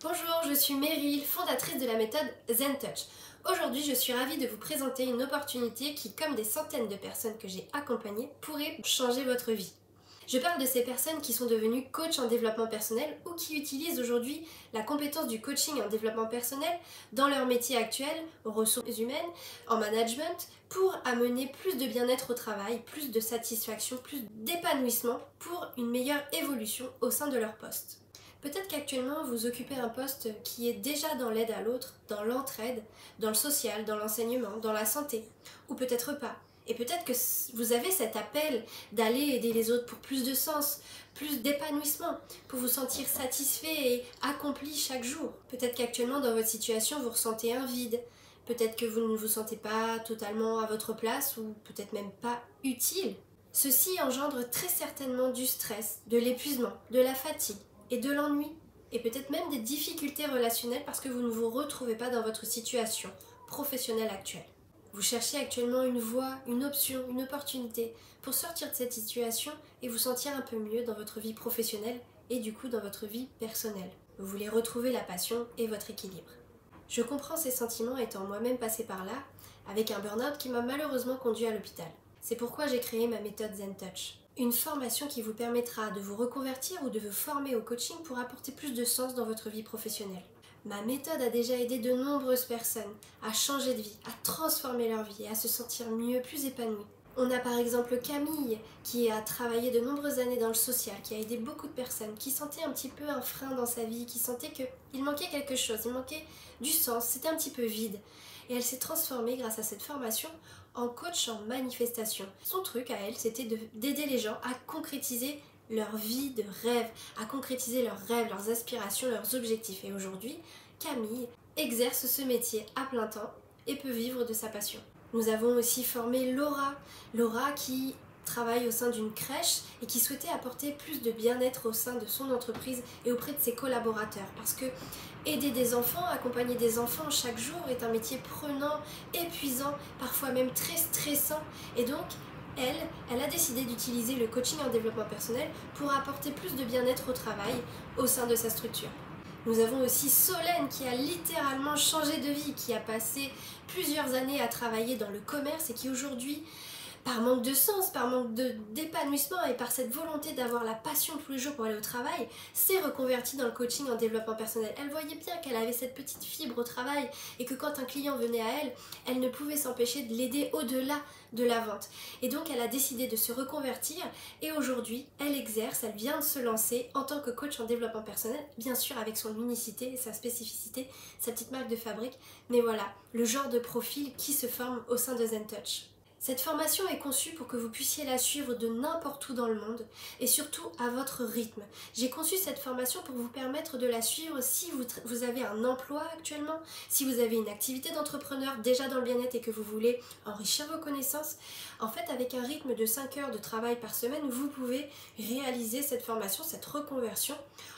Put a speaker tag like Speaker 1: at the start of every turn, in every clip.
Speaker 1: Bonjour, je suis Meryl, fondatrice de la méthode ZenTouch. Aujourd'hui, je suis ravie de vous présenter une opportunité qui, comme des centaines de personnes que j'ai accompagnées, pourrait changer votre vie. Je parle de ces personnes qui sont devenues coachs en développement personnel ou qui utilisent aujourd'hui la compétence du coaching en développement personnel dans leur métier actuel, aux ressources humaines, en management, pour amener plus de bien-être au travail, plus de satisfaction, plus d'épanouissement pour une meilleure évolution au sein de leur poste. Peut-être qu'actuellement vous occupez un poste qui est déjà dans l'aide à l'autre, dans l'entraide, dans le social, dans l'enseignement, dans la santé, ou peut-être pas. Et peut-être que vous avez cet appel d'aller aider les autres pour plus de sens, plus d'épanouissement, pour vous sentir satisfait et accompli chaque jour. Peut-être qu'actuellement dans votre situation vous ressentez un vide, peut-être que vous ne vous sentez pas totalement à votre place ou peut-être même pas utile. Ceci engendre très certainement du stress, de l'épuisement, de la fatigue et de l'ennui, et peut-être même des difficultés relationnelles parce que vous ne vous retrouvez pas dans votre situation professionnelle actuelle. Vous cherchez actuellement une voie, une option, une opportunité pour sortir de cette situation et vous sentir un peu mieux dans votre vie professionnelle et du coup dans votre vie personnelle. Vous voulez retrouver la passion et votre équilibre. Je comprends ces sentiments étant moi-même passée par là, avec un burn-out qui m'a malheureusement conduit à l'hôpital. C'est pourquoi j'ai créé ma méthode ZenTouch. Une formation qui vous permettra de vous reconvertir ou de vous former au coaching pour apporter plus de sens dans votre vie professionnelle. Ma méthode a déjà aidé de nombreuses personnes à changer de vie, à transformer leur vie et à se sentir mieux, plus épanouies. On a par exemple Camille qui a travaillé de nombreuses années dans le social, qui a aidé beaucoup de personnes, qui sentait un petit peu un frein dans sa vie, qui sentait qu'il manquait quelque chose, il manquait du sens, c'était un petit peu vide. Et elle s'est transformée grâce à cette formation en coach en manifestation. Son truc à elle, c'était d'aider les gens à concrétiser leur vie de rêve, à concrétiser leurs rêves, leurs aspirations, leurs objectifs. Et aujourd'hui, Camille exerce ce métier à plein temps et peut vivre de sa passion. Nous avons aussi formé Laura qui travaille au sein d'une crèche et qui souhaitait apporter plus de bien-être au sein de son entreprise et auprès de ses collaborateurs. Parce que aider des enfants, accompagner des enfants chaque jour est un métier prenant, épuisant, parfois même très stressant. Et donc, elle a décidé d'utiliser le coaching en développement personnel pour apporter plus de bien-être au travail au sein de sa structure. Nous avons aussi Solène qui a littéralement changé de vie, qui a passé plusieurs années à travailler dans le commerce et qui aujourd'hui, par manque de sens, par manque d'épanouissement et par cette volonté d'avoir la passion tous les jours pour aller au travail, s'est reconvertie dans le coaching en développement personnel. Elle voyait bien qu'elle avait cette petite fibre au travail et que quand un client venait à elle, elle ne pouvait s'empêcher de l'aider au-delà de la vente. Et donc elle a décidé de se reconvertir et aujourd'hui, elle exerce, elle vient de se lancer en tant que coach en développement personnel, bien sûr avec son unicité, sa spécificité, sa petite marque de fabrique, mais voilà, le genre de profil qui se forme au sein de ZenTouch. Cette formation est conçue pour que vous puissiez la suivre de n'importe où dans le monde et surtout à votre rythme. J'ai conçu cette formation pour vous permettre de la suivre si vous avez un emploi actuellement, si vous avez une activité d'entrepreneur déjà dans le bien-être et que vous voulez enrichir vos connaissances. En fait, avec un rythme de 5 heures de travail par semaine, vous pouvez réaliser cette formation, cette reconversion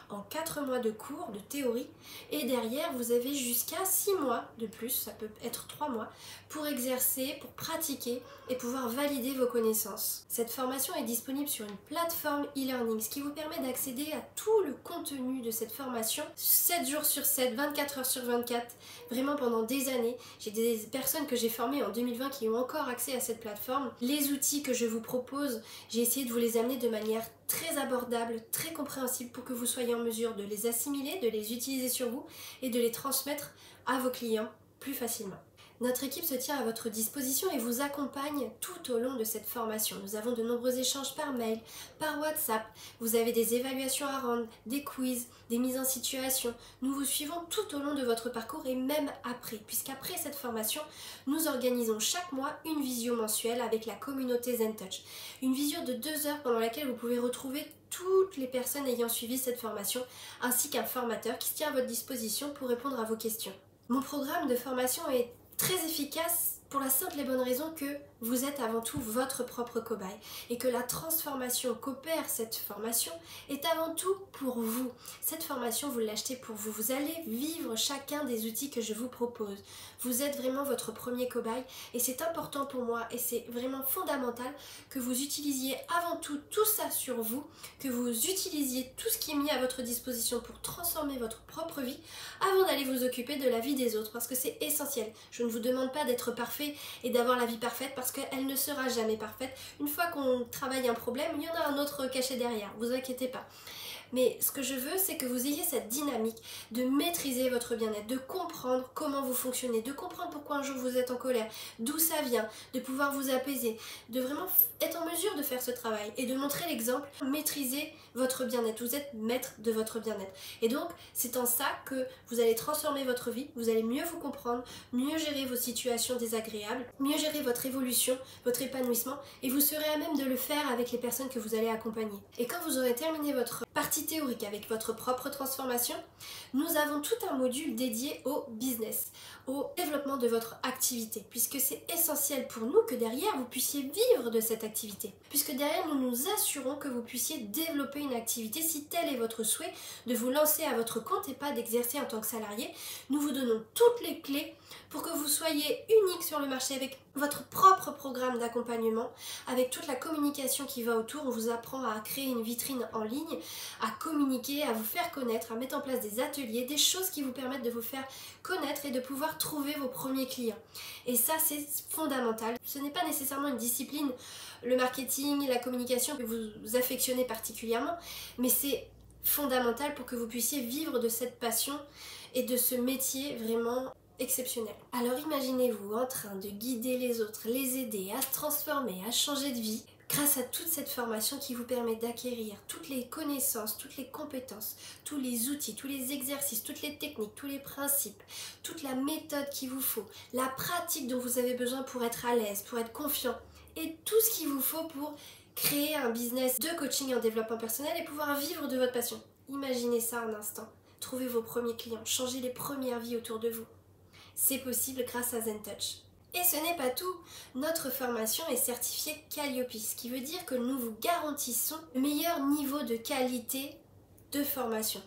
Speaker 1: en 4 mois de cours, de théorie, et derrière vous avez jusqu'à 6 mois de plus, ça peut être 3 mois, pour exercer, pour pratiquer et pouvoir valider vos connaissances. Cette formation est disponible sur une plateforme e-learning, ce qui vous permet d'accéder à tout le contenu de cette formation 7 jours sur 7, 24 heures sur 24, vraiment pendant des années. J'ai des personnes que j'ai formées en 2020 qui ont encore accès à cette plateforme. Les outils que je vous propose, j'ai essayé de vous les amener de manière très abordable, très compréhensible pour que vous soyez en mesure de les assimiler, de les utiliser sur vous et de les transmettre à vos clients plus facilement. Notre équipe se tient à votre disposition et vous accompagne tout au long de cette formation. Nous avons de nombreux échanges par mail, par WhatsApp. Vous avez des évaluations à rendre, des quiz, des mises en situation. Nous vous suivons tout au long de votre parcours et même après, puisqu'après cette formation, nous organisons chaque mois une visio mensuelle avec la communauté ZenTouch. Une visio de 2 heures pendant laquelle vous pouvez retrouver toutes les personnes ayant suivi cette formation, ainsi qu'un formateur qui se tient à votre disposition pour répondre à vos questions. Mon programme de formation est très efficace pour la simple et bonne raison que vous êtes avant tout votre propre cobaye et que la transformation qu'opère cette formation est avant tout pour vous. Cette formation, vous l'achetez pour vous. Vous allez vivre chacun des outils que je vous propose. Vous êtes vraiment votre premier cobaye et c'est important pour moi et c'est vraiment fondamental que vous utilisiez avant tout ça sur vous, que vous utilisiez tout ce qui est mis à votre disposition pour transformer votre propre vie avant d'aller vous occuper de la vie des autres parce que c'est essentiel. Je ne vous demande pas d'être parfait et d'avoir la vie parfaite parce qu'elle ne sera jamais parfaite. Une fois qu'on travaille un problème, il y en a un autre caché derrière, vous inquiétez pas. Mais ce que je veux, c'est que vous ayez cette dynamique de maîtriser votre bien-être, de comprendre comment vous fonctionnez, de comprendre pourquoi un jour vous êtes en colère, d'où ça vient, de pouvoir vous apaiser, de vraiment être en mesure de faire ce travail et de montrer l'exemple, maîtriser votre bien-être. Vous êtes maître de votre bien-être. Et donc, c'est en ça que vous allez transformer votre vie, vous allez mieux vous comprendre, mieux gérer vos situations désagréables, mieux gérer votre évolution, votre épanouissement, et vous serez à même de le faire avec les personnes que vous allez accompagner. Et quand vous aurez terminé votre partie théorique avec votre propre transformation, nous avons tout un module dédié au business, au développement de votre activité, puisque c'est essentiel pour nous que derrière vous puissiez vivre de cette activité, puisque derrière nous nous assurons que vous puissiez développer une activité si tel est votre souhait de vous lancer à votre compte et pas d'exercer en tant que salarié. Nous vous donnons toutes les clés pour que vous soyez unique sur le marché avec votre propre programme d'accompagnement, avec toute la communication qui va autour. On vous apprend à créer une vitrine en ligne, à communiquer, à vous faire connaître, à mettre en place des ateliers, des choses qui vous permettent de vous faire connaître et de pouvoir trouver vos premiers clients. Et ça, c'est fondamental. Ce n'est pas nécessairement une discipline, le marketing, la communication que vous affectionnez particulièrement, mais c'est fondamental pour que vous puissiez vivre de cette passion et de ce métier vraiment exceptionnel. Alors imaginez-vous en train de guider les autres, les aider à se transformer, à changer de vie, grâce à toute cette formation qui vous permet d'acquérir toutes les connaissances, toutes les compétences, tous les outils, tous les exercices, toutes les techniques, tous les principes, toute la méthode qu'il vous faut, la pratique dont vous avez besoin pour être à l'aise, pour être confiant, et tout ce qu'il vous faut pour créer un business de coaching en développement personnel et pouvoir vivre de votre passion. Imaginez ça un instant. Trouvez vos premiers clients, changez les premières vies autour de vous. C'est possible grâce à ZenTouch. Et ce n'est pas tout, notre formation est certifiée Calliope, ce qui veut dire que nous vous garantissons le meilleur niveau de qualité de formation.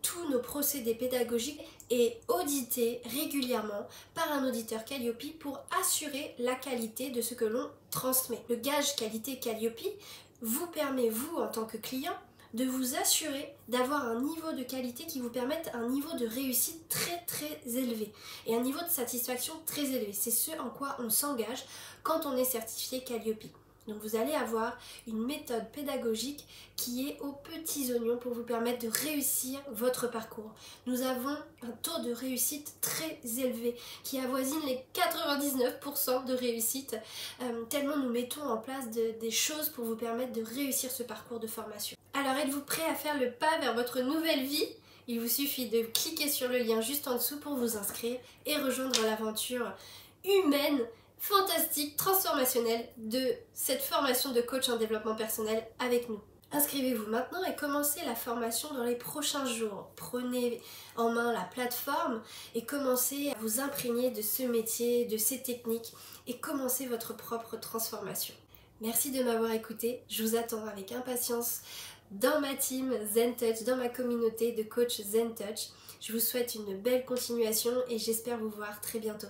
Speaker 1: Tous nos procédés pédagogiques est audité régulièrement par un auditeur Calliope pour assurer la qualité de ce que l'on transmet. Le gage qualité Calliope vous permet, vous en tant que client, de vous assurer d'avoir un niveau de qualité qui vous permette un niveau de réussite très élevé et un niveau de satisfaction très élevé. C'est ce en quoi on s'engage quand on est certifié Calliope. Donc vous allez avoir une méthode pédagogique qui est aux petits oignons pour vous permettre de réussir votre parcours. Nous avons un taux de réussite très élevé qui avoisine les 99% de réussite, tellement nous mettons en place des choses pour vous permettre de réussir ce parcours de formation. Alors êtes-vous prêt à faire le pas vers votre nouvelle vie ? Il vous suffit de cliquer sur le lien juste en dessous pour vous inscrire et rejoindre l'aventure humaine, fantastique, transformationnelle de cette formation de coach en développement personnel avec nous. Inscrivez-vous maintenant et commencez la formation dans les prochains jours. Prenez en main la plateforme et commencez à vous imprégner de ce métier, de ces techniques et commencez votre propre transformation. Merci de m'avoir écouté, je vous attends avec impatience dans ma team ZenTouch, dans ma communauté de coach ZenTouch. Je vous souhaite une belle continuation et j'espère vous voir très bientôt.